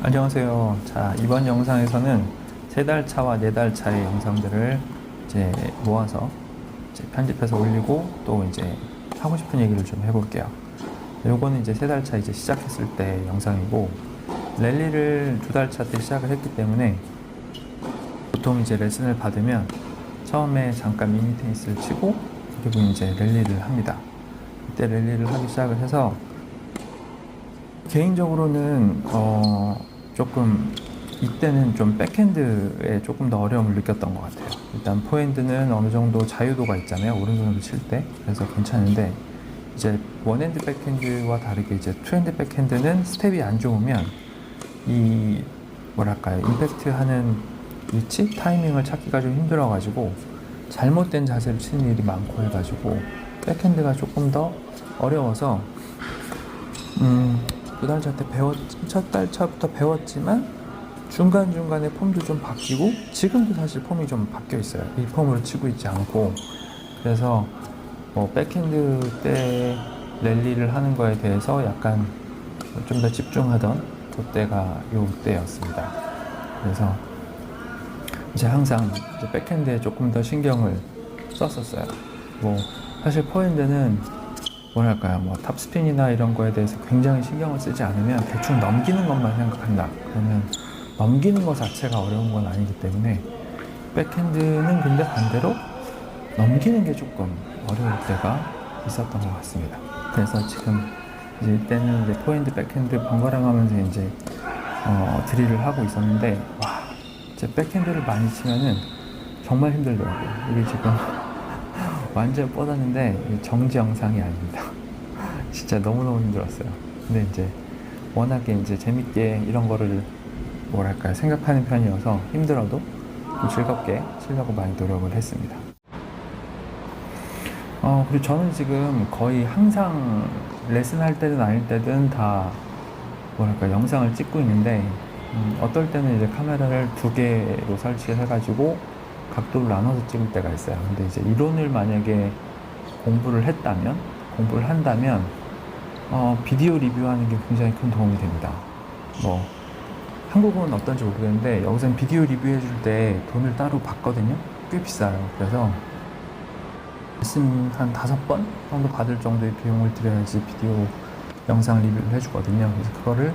안녕하세요. 자, 이번 영상에서는 3달 차와 4달 차의 영상들을 이제 모아서 이제 편집해서 올리고 또 이제 하고 싶은 얘기를 좀 해볼게요. 요거는 이제 3달 차 이제 시작했을 때 영상이고, 랠리를 2달 차 때 시작을 했기 때문에 보통 이제 레슨을 받으면 처음에 잠깐 미니 테니스를 치고 그리고 이제 랠리를 합니다. 이때 랠리를 하기 시작을 해서 개인적으로는 조금 이때는 좀 백핸드에 조금 더 어려움을 느꼈던 것 같아요. 일단 포핸드는 어느 정도 자유도가 있잖아요, 오른손으로 칠 때. 그래서 괜찮은데 이제 원핸드 백핸드와 다르게 이제 투핸드 백핸드는 스텝이 안 좋으면 이 뭐랄까요, 임팩트 하는 위치, 타이밍을 찾기가 좀 힘들어가지고 잘못된 자세를 치는 일이 많고 해가지고 백핸드가 조금 더 어려워서 2달 차 때 첫 달 차부터 배웠지만 중간중간에 폼도 좀 바뀌고 지금도 사실 폼이 좀 바뀌어 있어요. 이 폼으로 치고 있지 않고. 그래서 백핸드 때 랠리를 하는 거에 대해서 약간 좀 더 집중하던 그때가 요 때였습니다. 그래서 이제 항상 이제 백핸드에 조금 더 신경을 썼었어요. 사실 포핸드는 뭐랄까요, 탑스핀이나 이런 거에 대해서 굉장히 신경을 쓰지 않으면 대충 넘기는 것만 생각한다. 그러면 넘기는 것 자체가 어려운 건 아니기 때문에 백핸드는 근데 반대로 넘기는 게 조금 어려울 때가 있었던 것 같습니다. 그래서 지금 이제 이때는 이제 포핸드, 백핸드 번갈아 가면서 이제 드릴을 하고 있었는데, 와, 이제 백핸드를 많이 치면은 정말 힘들더라고요. 이게 지금 완전 뻗었는데 정지 영상이 아닙니다. 진짜 너무너무 힘들었어요. 근데 이제 워낙에 이제 재밌게 이런 거를 뭐랄까요, 생각하는 편이어서 힘들어도 좀 즐겁게 치려고 많이 노력을 했습니다. 그리고 저는 지금 거의 항상 레슨 할 때든 아닐 때든 다 뭐랄까 영상을 찍고 있는데, 어떨 때는 이제 카메라를 2개로 설치해가지고 각도를 나눠서 찍을 때가 있어요. 근데 이제 이론을 만약에 공부를 한다면 비디오 리뷰하는 게 굉장히 큰 도움이 됩니다. 한국은 어떤지 모르겠는데 여기서는 비디오 리뷰해줄 때 돈을 따로 받거든요. 꽤 비싸요. 그래서 레슨 한 5번 정도 받을 정도의 비용을 들여야지 비디오 영상 리뷰를 해주거든요. 그래서 그거를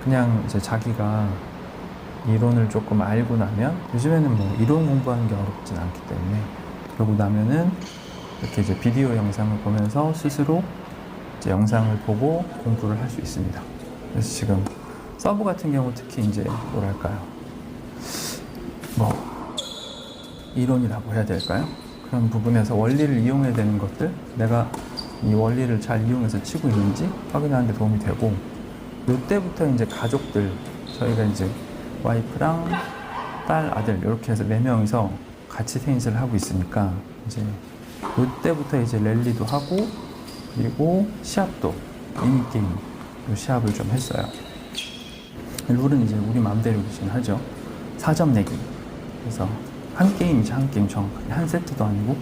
그냥 이제 자기가 이론을 조금 알고 나면, 요즘에는 이론 공부하는 게 어렵진 않기 때문에, 그러고 나면은 이렇게 이제 비디오 영상을 보면서 스스로 이제 영상을 보고 공부를 할 수 있습니다. 그래서 지금 서브 같은 경우 특히 이제 뭐랄까요, 이론이라고 해야 될까요? 그런 부분에서 원리를 이용해야 되는 것들, 내가 이 원리를 잘 이용해서 치고 있는지 확인하는 데 도움이 되고, 이때부터 이제 가족들, 저희가 이제 와이프랑 딸, 아들 이렇게 해서 4명이서 같이 테니스를 하고 있으니까 이제 이때부터 이제 랠리도 하고 그리고 시합도 미니게임 시합을 좀 했어요. 룰은 이제 우리 마음대로 지금 하죠. 4점 내기. 그래서 한 게임이죠. 한 게임, 정확하게 한 세트도 아니고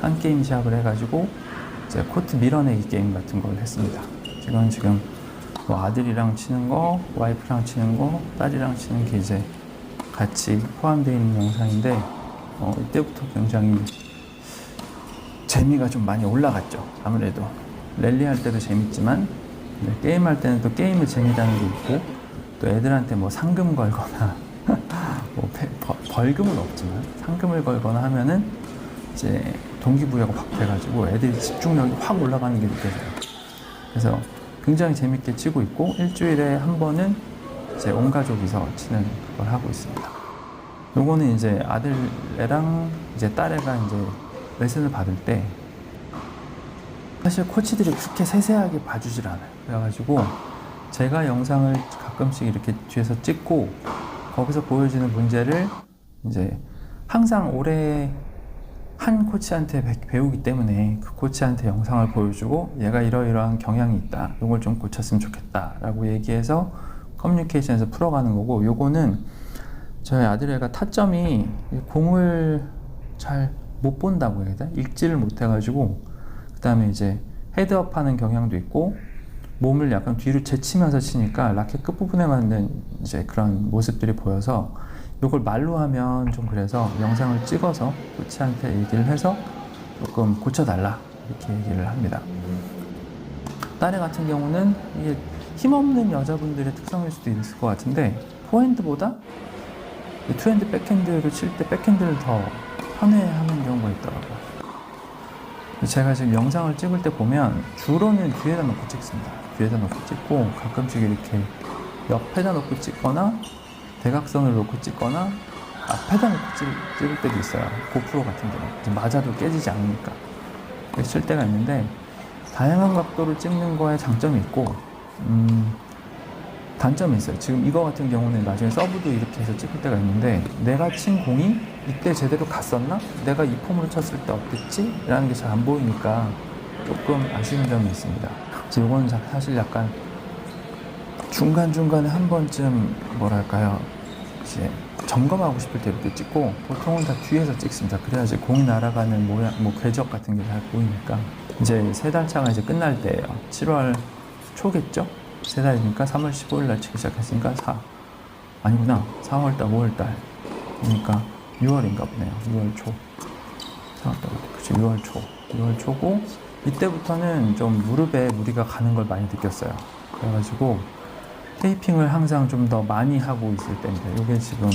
한 게임 시합을 해가지고 이제 코트 밀어내기 게임 같은 걸 했습니다. 지금 아들이랑 치는 거, 와이프랑 치는 거, 딸이랑 치는 게 이제 같이 포함되어 있는 영상인데, 이때부터 굉장히 재미가 좀 많이 올라갔죠. 아무래도 랠리 할 때도 재밌지만 게임 할 때는 또 게임의 재미라는 게 있고, 또 애들한테 상금 걸거나 벌금은 없지만 상금을 걸거나 하면은 이제 동기부여가 확 돼가지고 애들이 집중력이 확 올라가는 게 느껴져요. 그래서 굉장히 재밌게 치고 있고, 일주일에 한 번은 이제 온 가족이서 치는 걸 하고 있습니다. 요거는 이제 아들애랑 이제 딸애가 이제 레슨을 받을 때 사실 코치들이 그렇게 세세하게 봐주질 않아요. 그래가지고 제가 영상을 가끔씩 이렇게 뒤에서 찍고 거기서 보여지는 문제를 이제 항상 오래 한 코치한테 배우기 때문에 그 코치한테 영상을 보여주고, 얘가 이러이러한 경향이 있다, 이걸 좀 고쳤으면 좋겠다 라고 얘기해서 커뮤니케이션에서 풀어가는 거고, 요거는 저희 아들애가 타점이 공을 잘 못 본다고 해야 되나? 읽지를 못해가지고, 그 다음에 이제 헤드업 하는 경향도 있고, 몸을 약간 뒤로 제치면서 치니까 라켓 끝부분에 맞는 이제 그런 모습들이 보여서 이걸 말로 하면 좀 그래서 영상을 찍어서 코치한테 얘기를 해서 조금 고쳐달라 이렇게 얘기를 합니다. 딸애 같은 경우는 이게 힘없는 여자분들의 특성일 수도 있을 것 같은데 포핸드보다 투핸드 백핸드를 칠 때 백핸드를 더 편해하는 경우가 있더라고요. 제가 지금 영상을 찍을 때 보면 주로는 뒤에다 놓고 찍습니다. 뒤에다 놓고 찍고 가끔씩 이렇게 옆에다 놓고 찍거나 대각선을 놓고 찍거나 앞에다 놓고 찍을 때도 있어요. 고프로 같은 경우 맞아도 깨지지 않으니까 그렇게 칠 때가 있는데 다양한 각도를 찍는 거에 장점이 있고 단점이 있어요. 지금 이거 같은 경우는 나중에 서브도 이렇게 해서 찍을 때가 있는데 내가 친 공이 이때 제대로 갔었나? 내가 이 폼으로 쳤을 때 어땠지? 라는 게 잘 안 보이니까 조금 아쉬운 점이 있습니다. 그래서 이건 사실 약간 중간중간에 한 번쯤 뭐랄까요 이제 점검하고 싶을 때 이렇게 찍고 보통은 다 뒤에서 찍습니다. 그래야지 공이 날아가는 모양, 궤적 같은 게 잘 보이니까. 이제 3달 차가 이제 끝날 때예요. 7월 초겠죠? 3달이니까 3월 15일 날 치기 시작했으니까 4월달, 5월달 그러니까 6월인가 보네요. 6월 초. 4월달, 그치, 6월 초고 이때부터는 좀 무릎에 무리가 가는 걸 많이 느꼈어요. 그래가지고 테이핑을 항상 좀 더 많이 하고 있을 때입니다. 이게 지금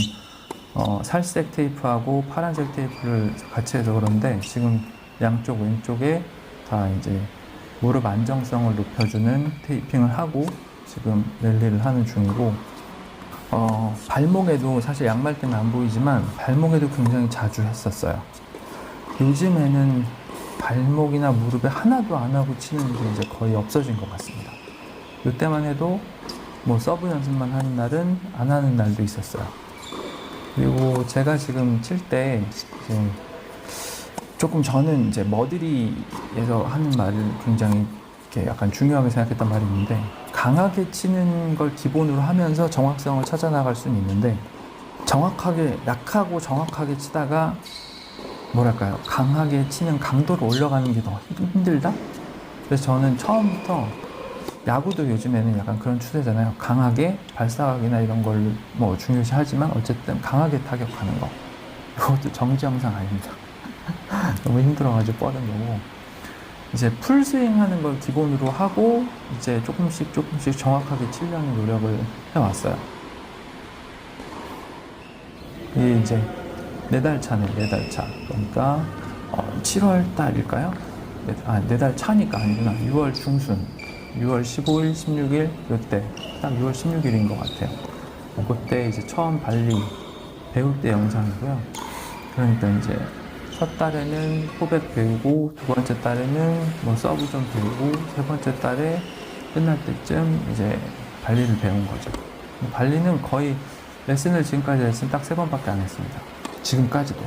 살색 테이프하고 파란색 테이프를 같이 해서 그런데 지금 양쪽 왼쪽에 다 이제 무릎 안정성을 높여주는 테이핑을 하고 지금 랠리를 하는 중이고 발목에도 사실 양말 때문에 안 보이지만 발목에도 굉장히 자주 했었어요. 요즘에는 발목이나 무릎에 하나도 안 하고 치는 게 이제 거의 없어진 것 같습니다. 이때만 해도 뭐 서브 연습만 하는 날은 안 하는 날도 있었어요. 그리고 제가 지금 칠 때 조금 저는 이제 머드리에서 하는 말을 굉장히 이렇게 약간 중요하게 생각했던 말이 있는데 강하게 치는 걸 기본으로 하면서 정확성을 찾아 나갈 수는 있는데 약하고 정확하게 치다가 뭐랄까요 강하게 치는 강도를 올려가는 게 더 힘들다? 그래서 저는 처음부터 야구도 요즘에는 약간 그런 추세잖아요. 강하게 발사각이나 이런 걸 뭐 중요시 하지만 어쨌든 강하게 타격하는 거 이것도 정지영상 아닙니다. 너무 힘들어가지고 뻗은 거고 이제 풀스윙 하는 걸 기본으로 하고 이제 조금씩 정확하게 치려는 노력을 해왔어요. 이게 이제 4달 차네. 4달 차 그러니까 7월 달일까요? 4달 차니까 아니구나. 6월 중순 6월 15일, 16일 요때 딱 6월 16일인 것 같아요. 그때 이제 처음 발리 배울 때 영상이고요. 그러니까 이제 첫 달에는 포백 배우고 두 번째 달에는 뭐 서브 좀 배우고 세 번째 달에 끝날 때쯤 이제 발리를 배운 거죠. 발리는 거의 지금까지 레슨 딱 3번밖에 안 했습니다. 지금까지도.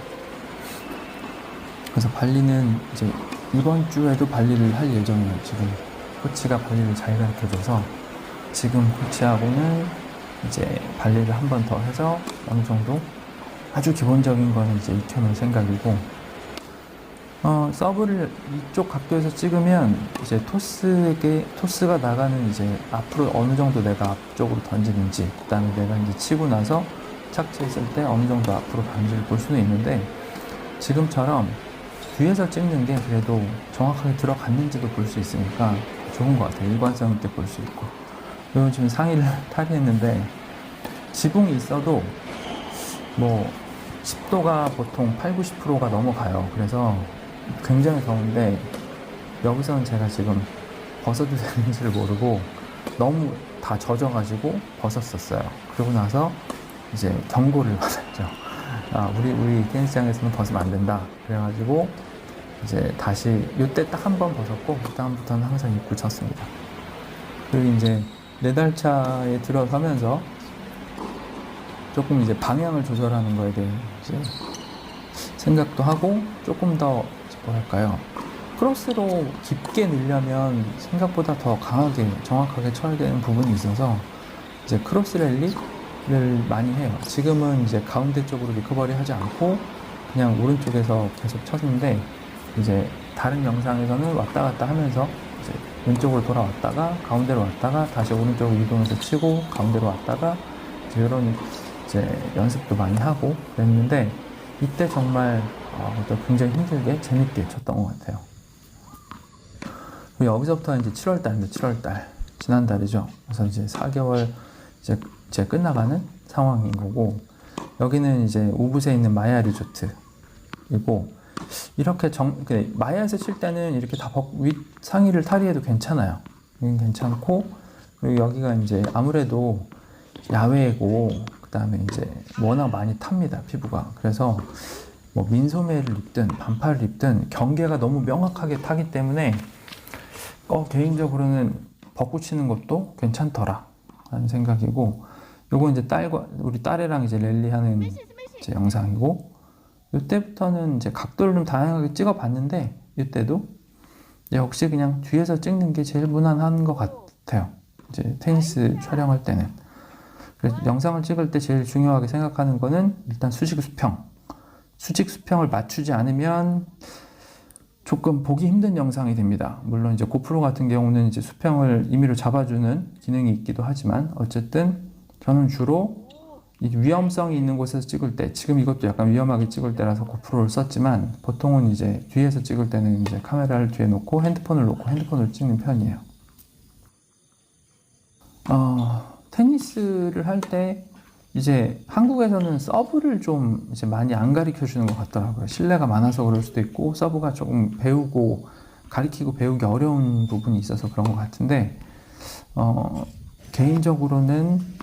그래서 발리는 이제 이번 주에도 발리를 할 예정이에요. 지금 코치가 발리를 잘 가르쳐줘서 지금 코치하고는 이제 발리를 한 번 더 해서 어느 정도 아주 기본적인 거는 이제 익혀놓을 생각이고 서브를 이쪽 각도에서 찍으면 이제 토스가 나가는 이제 앞으로 어느 정도 내가 앞쪽으로 던지는지 그 다음에 내가 이제 치고 나서 착지했을 때 어느 정도 앞으로 가는지를 볼 수는 있는데 지금처럼 뒤에서 찍는 게 그래도 정확하게 들어갔는지도 볼 수 있으니까 좋은 것 같아요. 일관성 있게 볼 수 있고. 그리고 지금 상의를 탈의했는데 지붕이 있어도 뭐 10도가 보통 80~90%가 넘어가요. 그래서 굉장히 더운데 여기서는 제가 지금 벗어도 되는지를 모르고 너무 다 젖어가지고 벗었었어요. 그러고 나서 이제 경고를 받았죠. 우리 테니스장에서는 벗으면 안 된다. 그래가지고 이제 다시 이때 딱 한 번 벗었고 그다음부터는 항상 입고 쳤습니다. 그리고 이제 4달 차에 들어서면서 조금 이제 방향을 조절하는 거에 대해 이제 생각도 하고 조금 더 뭐랄까요 크로스로 깊게 넣으려면 생각보다 더 강하게 정확하게 쳐야 되는 부분이 있어서 이제 크로스 랠리를 많이 해요. 지금은 이제 가운데 쪽으로 리커버리 하지 않고 그냥 오른쪽에서 계속 쳤는데 이제 다른 영상에서는 왔다 갔다 하면서 이제 왼쪽으로 돌아왔다가 가운데로 왔다가 다시 오른쪽으로 이동해서 치고 가운데로 왔다가 이제 이런 이제 연습도 많이 하고 그랬는데 이때 정말 굉장히 힘들게 재밌게 쳤던 것 같아요. 여기서부터 이제 7월달입니다. 7월달 지난달이죠. 그래서 이제 4개월 이제 끝나가는 상황인 거고 여기는 이제 우붓에 있는 마야 리조트이고 이렇게 마야에서 칠 때는 이렇게 다 윗 상의를 탈의해도 괜찮아요. 여긴 괜찮고 그리고 여기가 이제 아무래도 야외고 그 다음에 이제 워낙 많이 탑니다 피부가. 그래서 뭐 민소매를 입든 반팔을 입든 경계가 너무 명확하게 타기 때문에 개인적으로는 벗고 치는 것도 괜찮더라 라는 생각이고 요거 이제 우리 딸애랑 이제 랠리하는 이제 영상이고 이때부터는 이제 각도를 좀 다양하게 찍어 봤는데 이때도 역시 그냥 뒤에서 찍는 게 제일 무난한 것 같아요. 이제 테니스 촬영할 때는. 그래서 영상을 찍을 때 제일 중요하게 생각하는 거는 일단 수직 수평을 맞추지 않으면 조금 보기 힘든 영상이 됩니다. 물론 이제 고프로 같은 경우는 이제 수평을 임의로 잡아주는 기능이 있기도 하지만 어쨌든 저는 주로 이 위험성이 있는 곳에서 찍을 때, 지금 이것도 약간 위험하게 찍을 때라서 고프로를 썼지만 보통은 이제 뒤에서 찍을 때는 이제 카메라를 뒤에 놓고 핸드폰으로 찍는 편이에요. 테니스를 할 때 이제 한국에서는 서브를 좀 이제 많이 안 가르쳐 주는 것 같더라고요. 실내가 많아서 그럴 수도 있고 서브가 조금 가르치고 배우기 어려운 부분이 있어서 그런 것 같은데 개인적으로는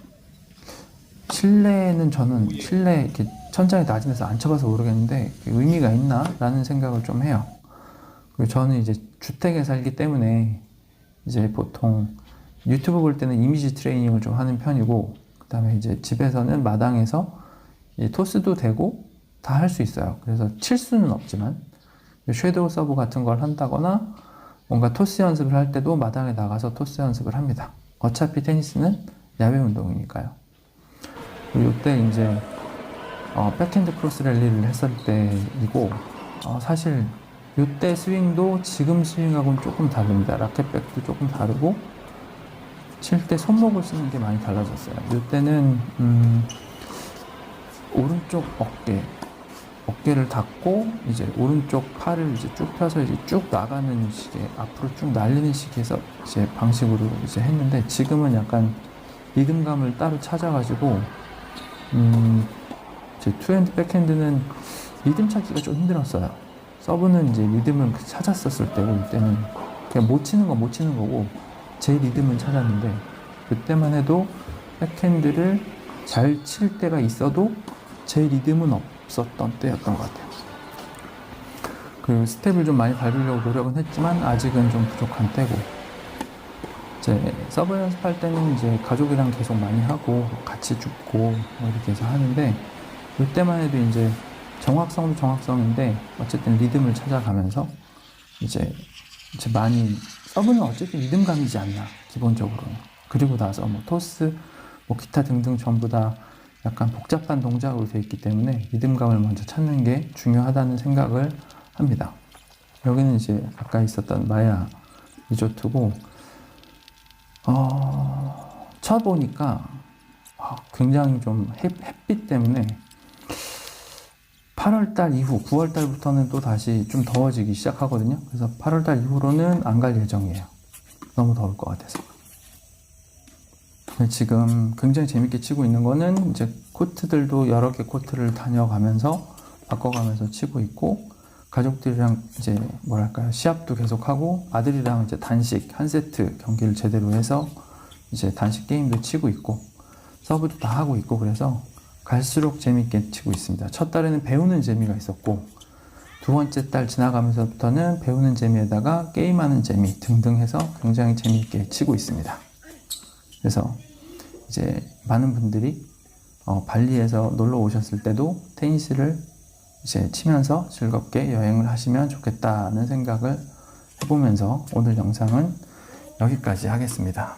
실내는 저는 실내 이렇게 천장이 낮은 데서 안 쳐봐서 모르겠는데 의미가 있나? 라는 생각을 좀 해요. 그리고 저는 이제 주택에 살기 때문에 이제 보통 유튜브 볼 때는 이미지 트레이닝을 좀 하는 편이고 그 다음에 이제 집에서는 마당에서 토스도 되고 다 할 수 있어요. 그래서 칠 수는 없지만 섀도우 서브 같은 걸 한다거나 뭔가 토스 연습을 할 때도 마당에 나가서 토스 연습을 합니다. 어차피 테니스는 야외 운동이니까요. 이때 이제 백핸드 크로스 랠리를 했을 때이고 사실 이때 스윙도 지금 스윙하고는 조금 다릅니다. 라켓백도 조금 다르고 칠 때 손목을 쓰는 게 많이 달라졌어요. 이때는 오른쪽 어깨를 닫고 이제 오른쪽 팔을 이제 쭉 펴서 이제 쭉 나가는 식의 앞으로 쭉 날리는 식에서 이제 방식으로 이제 했는데 지금은 약간 리듬감을 따로 찾아가지고 제 투핸드 백핸드는 리듬 찾기가 좀 힘들었어요. 서브는 이제 리듬을 찾았었을 때고 이때는 그냥 못 치는 거고 제 리듬은 찾았는데 그때만 해도 백핸드를 잘 칠 때가 있어도 제 리듬은 없었던 때였던 것 같아요. 그리고 스텝을 좀 많이 밟으려고 노력은 했지만 아직은 좀 부족한 때고 이제 서브 연습할 때는 이제 가족이랑 계속 많이 하고 같이 죽고 뭐 이렇게 해서 하는데 이때만 해도 이제 정확성도 정확성인데 어쨌든 리듬을 찾아가면서 이제 많이 서브는 어쨌든 리듬감이지 않나 기본적으로는. 그리고 나서 뭐 토스 뭐 기타 등등 전부 다 약간 복잡한 동작으로 되어 있기 때문에 리듬감을 먼저 찾는 게 중요하다는 생각을 합니다. 여기는 이제 아까 있었던 마야 리조트고 쳐보니까 굉장히 좀 햇빛 때문에 8월달 이후 9월달부터는 또 다시 좀 더워지기 시작하거든요. 그래서 8월달 이후로는 안 갈 예정이에요. 너무 더울 것 같아서. 지금 굉장히 재밌게 치고 있는 거는 이제 코트들도 여러 개 코트를 다녀가면서 바꿔가면서 치고 있고 가족들이랑 이제 뭐랄까요 시합도 계속하고 아들이랑 이제 단식 한 세트 경기를 제대로 해서 이제 단식 게임도 치고 있고 서브도 다 하고 있고 그래서 갈수록 재밌게 치고 있습니다. 첫 달에는 배우는 재미가 있었고 두 번째 달 지나가면서부터는 배우는 재미에다가 게임하는 재미 등등 해서 굉장히 재미있게 치고 있습니다. 그래서 이제 많은 분들이 발리에서 놀러 오셨을 때도 테니스를 이제 치면서 즐겁게 여행을 하시면 좋겠다는 생각을 해보면서 오늘 영상은 여기까지 하겠습니다.